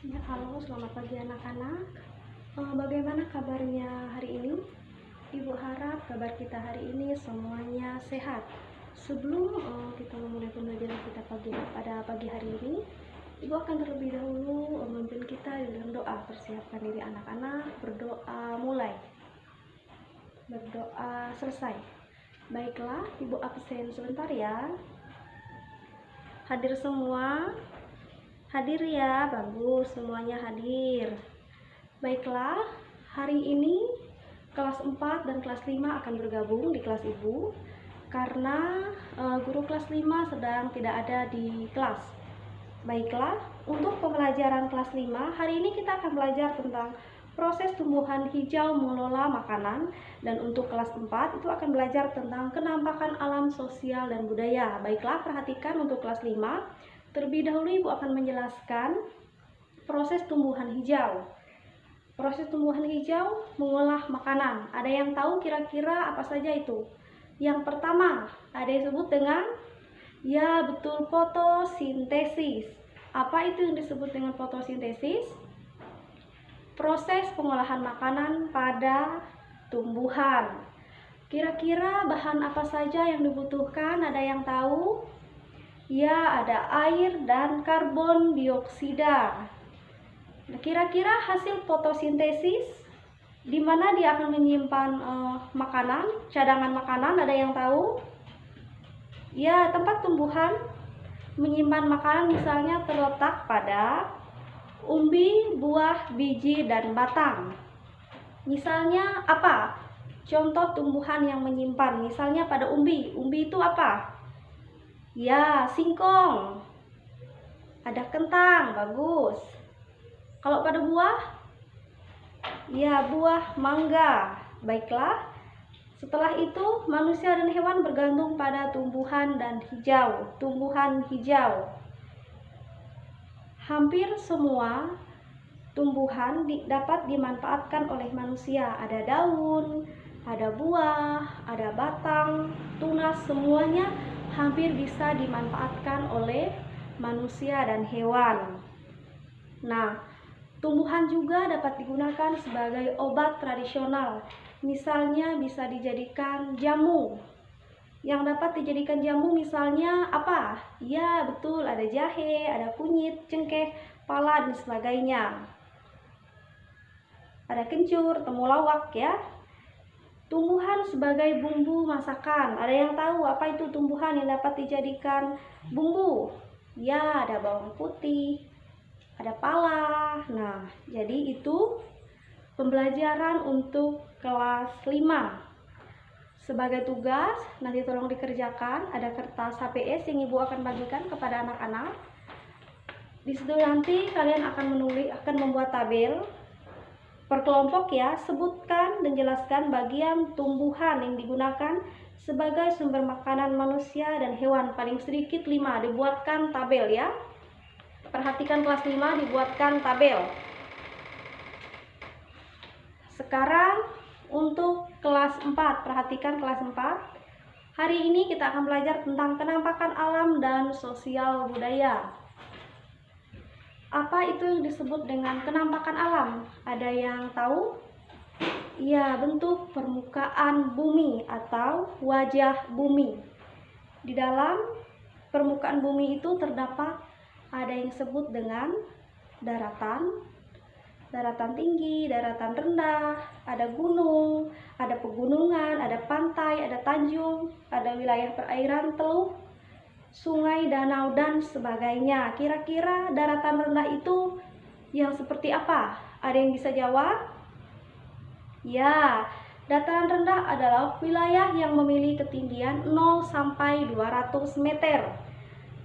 Ya, halo, selamat pagi anak-anak. Bagaimana kabarnya hari ini? Ibu harap kabar kita hari ini semuanya sehat. Sebelum kita memulai pembelajaran kita pada pagi hari ini, Ibu akan terlebih dahulu memimpin kita dalam doa. Persiapkan diri anak-anak, berdoa mulai, berdoa selesai. Baiklah, Ibu absen sebentar ya. Hadir semua? Hadir ya, bagus, semuanya hadir. Baiklah, hari ini kelas 4 dan kelas 5 akan bergabung di kelas Ibu karena guru kelas 5 sedang tidak ada di kelas. Baiklah, untuk pembelajaran kelas 5, hari ini kita akan belajar tentang proses tumbuhan hijau mengelola makanan, dan untuk kelas 4 itu akan belajar tentang kenampakan alam, sosial, dan budaya. Baiklah, perhatikan untuk kelas 5. Terlebih dahulu Ibu akan menjelaskan proses tumbuhan hijau. Proses tumbuhan hijau mengolah makanan. Ada yang tahu kira-kira apa saja itu? Yang pertama, ada yang disebut dengan, ya betul, fotosintesis. Apa itu yang disebut dengan fotosintesis? Proses pengolahan makanan pada tumbuhan. Kira-kira bahan apa saja yang dibutuhkan? Ada yang tahu? Ya, ada air dan karbon dioksida. Nah, kira-kira hasil fotosintesis di mana dia akan menyimpan makanan, cadangan makanan, ada yang tahu? Ya, tempat tumbuhan menyimpan makanan misalnya terletak pada umbi, buah, biji, dan batang. Misalnya apa? Contoh tumbuhan yang menyimpan, misalnya pada umbi. Umbi itu apa? Ya, singkong. Ada kentang, bagus. Kalau pada buah? Ya, buah mangga. Baiklah. Setelah itu, manusia dan hewan bergantung pada tumbuhan dan hijau. Tumbuhan hijau. Hampir semua tumbuhan dapat dimanfaatkan oleh manusia. Ada daun, ada buah, ada batang, tunas, semuanya hampir bisa dimanfaatkan oleh manusia dan hewan. Nah, tumbuhan juga dapat digunakan sebagai obat tradisional. Misalnya bisa dijadikan jamu. Yang dapat dijadikan jamu misalnya apa? Ya, betul, ada jahe, ada kunyit, cengkeh, pala, dan sebagainya. Ada kencur, temulawak ya. Tumbuhan sebagai bumbu masakan. Ada yang tahu apa itu tumbuhan yang dapat dijadikan bumbu? Ya, ada bawang putih, ada pala. Nah, jadi itu pembelajaran untuk kelas 5. Sebagai tugas, nanti tolong dikerjakan. Ada kertas HPS yang Ibu akan bagikan kepada anak-anak. Di situ nanti kalian akan membuat tabel per kelompok ya. Sebutkan dan jelaskan bagian tumbuhan yang digunakan sebagai sumber makanan manusia dan hewan. Paling sedikit 5. Dibuatkan tabel ya. Perhatikan kelas 5, dibuatkan tabel. Sekarang untuk kelas 4. Perhatikan kelas 4. Hari ini kita akan belajar tentang kenampakan alam dan sosial budaya. Apa itu yang disebut dengan kenampakan alam? Ada yang tahu? Ya, bentuk permukaan bumi atau wajah bumi. Di dalam permukaan bumi itu terdapat ada yang disebut dengan daratan, daratan tinggi, daratan rendah, ada gunung, ada pegunungan, ada pantai, ada tanjung, ada wilayah perairan, teluk, sungai, danau, dan sebagainya. Kira-kira daratan rendah itu yang seperti apa? Ada yang bisa jawab? Ya, dataran rendah adalah wilayah yang memiliki ketinggian 0 sampai 200 meter.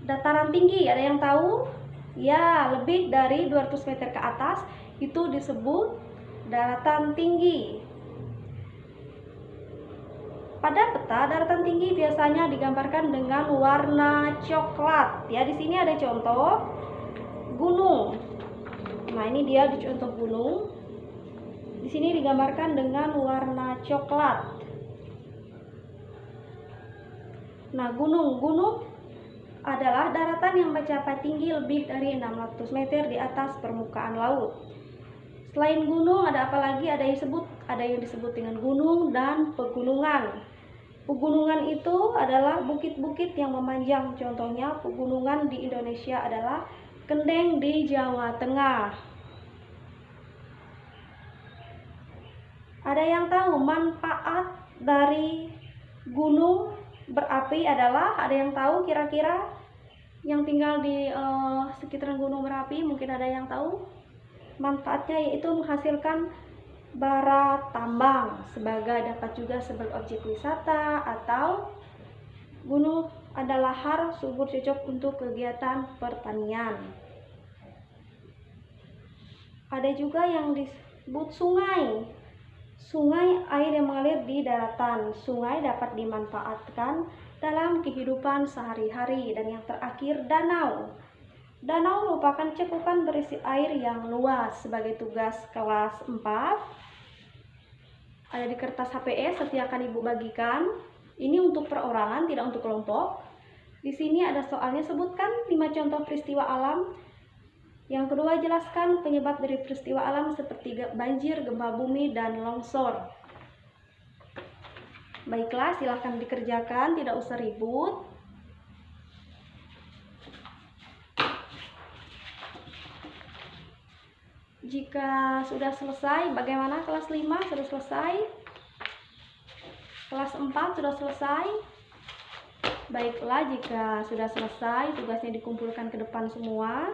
Dataran tinggi, ada yang tahu? Ya, lebih dari 200 meter ke atas itu disebut daratan tinggi. Pada peta, daratan tinggi biasanya digambarkan dengan warna coklat. Ya, di sini ada contoh gunung. Nah, ini dia di contoh gunung. Di sini digambarkan dengan warna coklat. Nah, gunung adalah daratan yang mencapai tinggi lebih dari 600 meter di atas permukaan laut. Selain gunung, ada apa lagi? Ada yang disebut dengan gunung dan pegunungan. Pegunungan itu adalah bukit-bukit yang memanjang. Contohnya pegunungan di Indonesia adalah Kendeng di Jawa Tengah. Ada yang tahu manfaat dari gunung berapi adalah? Ada yang tahu kira-kira yang tinggal di sekitaran gunung berapi? Mungkin ada yang tahu manfaatnya, yaitu menghasilkan bara tambang dapat juga sebagai objek wisata, atau gunung adalah lahar subur cocok untuk kegiatan pertanian. Ada juga yang disebut sungai. Sungai air yang mengalir di daratan. Sungai dapat dimanfaatkan dalam kehidupan sehari-hari. Dan yang terakhir, danau. Danau merupakan cekungan berisi air yang luas. Sebagai tugas kelas 4, ada di kertas HPS, nanti akan Ibu bagikan. Ini untuk perorangan, tidak untuk kelompok. Di sini ada soalnya, sebutkan 5 contoh peristiwa alam. Yang kedua, jelaskan penyebab dari peristiwa alam seperti banjir, gempa bumi, dan longsor. Baiklah, silahkan dikerjakan, tidak usah ribut. Jika sudah selesai, bagaimana kelas 5 sudah selesai? Kelas 4 sudah selesai? Baiklah, jika sudah selesai, tugasnya dikumpulkan ke depan semua.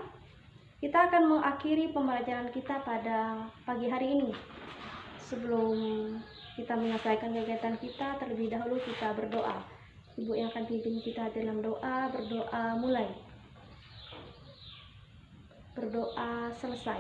Kita akan mengakhiri pembelajaran kita pada pagi hari ini. Sebelum kita menyelesaikan kegiatan kita, terlebih dahulu kita berdoa. Ibu yang akan pimpin kita dalam doa, berdoa mulai. Berdoa selesai.